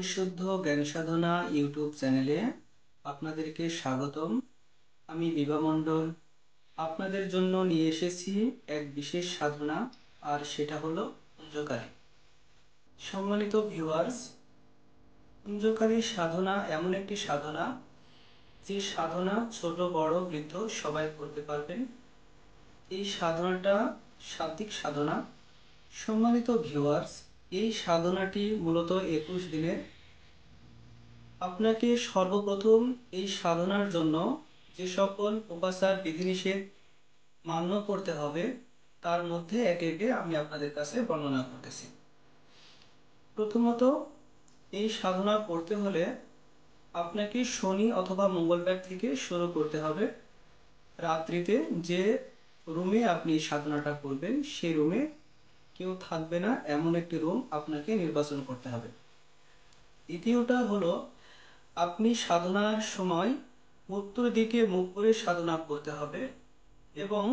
পরিশুদ্ধ জ্ঞান সাধনা ইউটিউব চ্যানেলে আপনাদেরকে স্বাগতম। আমি বিভা মণ্ডল। আপনাদের জন্য নিয়ে এসেছি এক বিশেষ সাধনা, আর সেটা হলো কুঞ্জকারী। সম্মানিত ভিউয়ার্স, কুঞ্জকারী সাধনা এমন একটি সাধনা যে সাধনা ছোট বড় বৃদ্ধ সবাই করতে পারবেন। এই সাধনাটা সাত্ত্বিক সাধনা। সম্মানিত ভিউয়ার্স, এই সাধনাটি মূলত 21 দিনের। আপনাকে সর্বপ্রথম এই সাধনার জন্য যে সকল উপাচার বিধিনিষেধ মান্য করতে হবে তার মধ্যে একে একে আমি আপনাদের কাছে বর্ণনা করতেছি। প্রথমত, এই সাধনা করতে হলে আপনাকে শনি অথবা মঙ্গলবার থেকে শুরু করতে হবে। রাত্রিতে যে রুমে আপনি সাধনাটা করবেন সেই রুমে কেউ থাকবে না, এমন একটি রুম আপনাকে নির্বাচন করতে হবে। দ্বিতীয়টা হলো, আপনি সাধনার সময় উত্তর দিকে মুখ করে সাধনা করতে হবে। এবং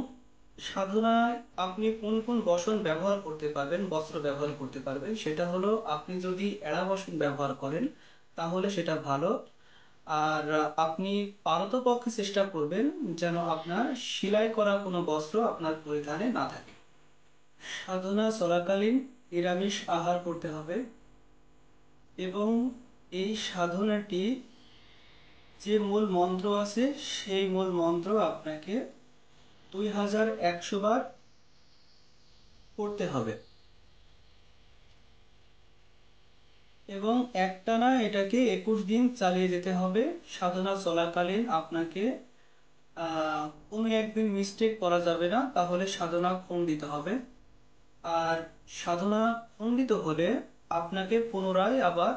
সাধনায় আপনি কোন কোন বসন ব্যবহার করতে পারবেন, বস্ত্র ব্যবহার করতে পারবেন, সেটা হলো আপনি যদি এড়া বসন ব্যবহার করেন তাহলে সেটা ভালো। আর আপনি পারতপক্ষে চেষ্টা করবেন যেন আপনার সেলাই করা কোনো বস্ত্র আপনার পরিধানে না থাকে। সাধনা চলাকালীন নিরামিষ আহার করতে হবে এবং এই সাধনাটি যে মূল মন্ত্র আছে সেই মূল মন্ত্র আপনাকে 2100 বার পড়তে হবে এবং একটানা এটাকে 21 দিন চালিয়ে যেতে হবে। সাধনা চলাকালীন আপনাকে কোনো একদিন মিস্টেক করা যাবে না, তাহলে সাধনা খণ্ডিত হবে। আর সাধনা খণ্ডিত হলে আপনাকে পুনরায় আবার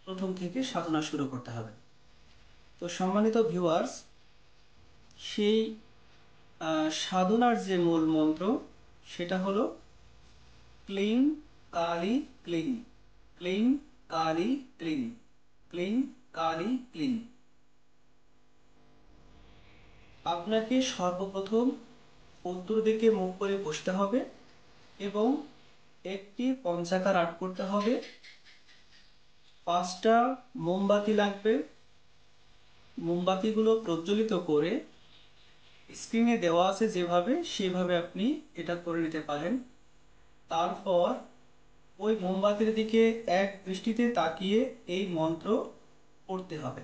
প্রথম থেকে সাধনা শুরু করতে হবে। তো সম্মানিত ভিউয়ার্স, সেই সাধনার যে মূল মন্ত্র সেটা হলো ক্লিং কালি ক্লিং, ক্লিং কালি ক্লিং, ক্লিং কালি ক্লিং। আপনাকে সর্বপ্রথম উত্তর দিকে মুখ করে বসতে হবে এবং একটি পঞ্চাকার আর্ট করতে হবে। 5টা মোমবাতি লাগবে। মোমবাতিগুলো প্রজ্বলিত করে স্ক্রিনে দেওয়া আছে যেভাবে, সেভাবে আপনি এটা করে নিতে পারেন। তারপর ওই মোমবাতির দিকে এক দৃষ্টিতে তাকিয়ে এই মন্ত্র পড়তে হবে।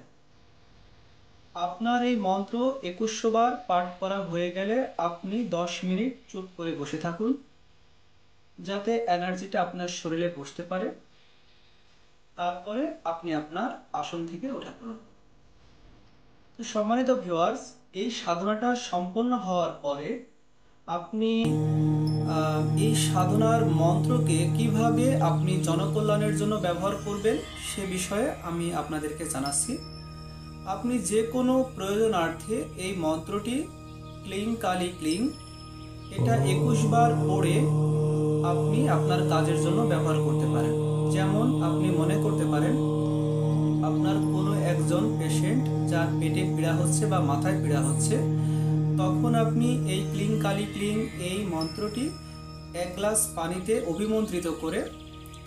আপনার এই মন্ত্র 2100 বার পাঠ করা হয়ে গেলে আপনি 10 মিনিট চুপ করে বসে থাকুন, যাতে এনার্জিটা আপনার শরীরে বসতে পারে। তারপরে আপনি আপনার আসন থেকে উঠে পড়ুন। তো সম্মানিত ভিউয়ার্স, এই সাধনাটা সম্পন্ন হওয়ার পরে আপনি এই সাধনার মন্ত্রকে কিভাবে আপনি জনকল্যাণের জন্য ব্যবহার করবেন সে বিষয়ে আমি আপনাদেরকে জানাচ্ছি। আপনি যে কোনো প্রয়োজনার্থে এই মন্ত্রটি ক্লিং কালি ক্লিং এটা 21 বার পড়ে আপনি আপনার কাজের জন্য ব্যবহার করতে পারেন। যেমন আপনি মনে করতে পারেন আপনার কোনো একজন পেশেন্ট যার পেটে পীড়া হচ্ছে বা মাথায় পীড়া হচ্ছে, তখন আপনি এই ক্লিং কালি ক্লিং এই মন্ত্রটি 1 গ্লাস পানিতে অভিমন্ত্রিত করে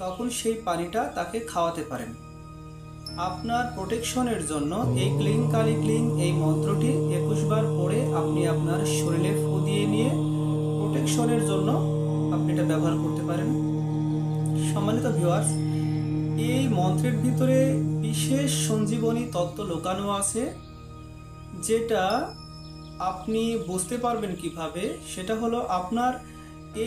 তখন সেই পানিটা তাকে খাওয়াতে পারেন। আপনার প্রোটেকশনের জন্য এই ক্লিং কালি ক্লিং এই মন্ত্রটি 21 বার পড়ে আপনি আপনার শরীরে ফু দিয়ে নিয়ে প্রোটেকশনের জন্য আপনি এটা ব্যবহার করতে পারেন। সম্মানিত ভিউয়ার্স, এই মন্ত্রের ভিতরে বিশেষ সঞ্জীবনী তত্ত্ব লুকানো আছে, যেটা আপনি বুঝতে পারবেন কিভাবে, সেটা হলো আপনার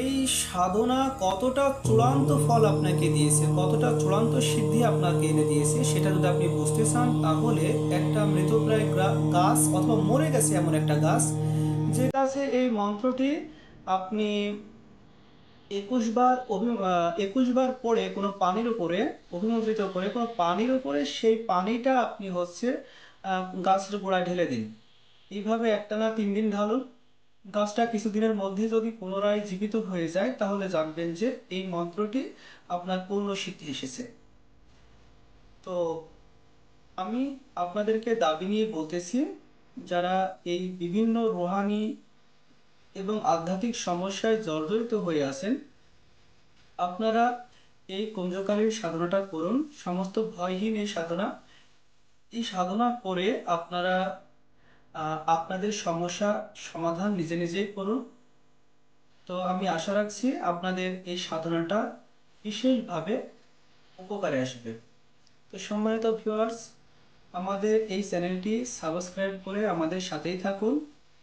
এই সাধনা কতটা চূড়ান্ত ফল আপনাকে দিয়েছে, কতটা চূড়ান্ত সিদ্ধি আপনাকে এনে দিয়েছে, সেটা যদি আপনি বুঝতে চান তাহলে একটা মৃতপ্রায় গাছ অথবা মরে গেছে এমন একটা গাছ, যে গাছে এই মন্ত্রটি আপনি 21 বার পরে কোনো পানির উপরে অভিমন্ত্রিত করে কোনো পানির উপরে সেই পানিটা আপনি গাছের গোড়ায় ঢেলে দিন। এইভাবে একটানা 3 দিন ঢালুন। গাছটা কিছুদিনের মধ্যে যদি পুনরায় জীবিত হয়ে যায় তাহলে জানবেন যে এই মন্ত্রটি আপনার পূর্ণ সিদ্ধি এসেছে। তো আমি আপনাদেরকে দাবি নিয়ে বলতেছি, যারা এই বিভিন্ন রুহানি এবং আধ্যাত্মিক সমস্যায় জর্জরিত হয়ে আছেন, আপনারা এই কুঞ্জকালীর সাধনাটা করুন, সমস্ত ভয়হীন এই সাধনা। এই সাধনা করে আপনারা আপনাদের সমস্যা সমাধান নিজে নিজেই করুন। তো আমি আশা রাখছি আপনাদের এই সাধনাটা বিশেষভাবে উপকারে আসবে। তো সম্মানিত ভিউয়ার্স, আমাদের এই চ্যানেলটি সাবস্ক্রাইব করে আমাদের সাথেই থাকুন।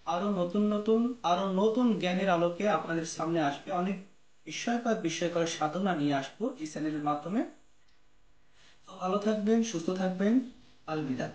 আরো নতুন জ্ঞানের আলোকে আপনাদের সামনে আসবে, অনেক বিস্ময়কর সাধনা নিয়ে আসবো এই চ্যানেলের মাধ্যমে। তো ভালো থাকবেন, সুস্থ থাকবেন। আলবিদা।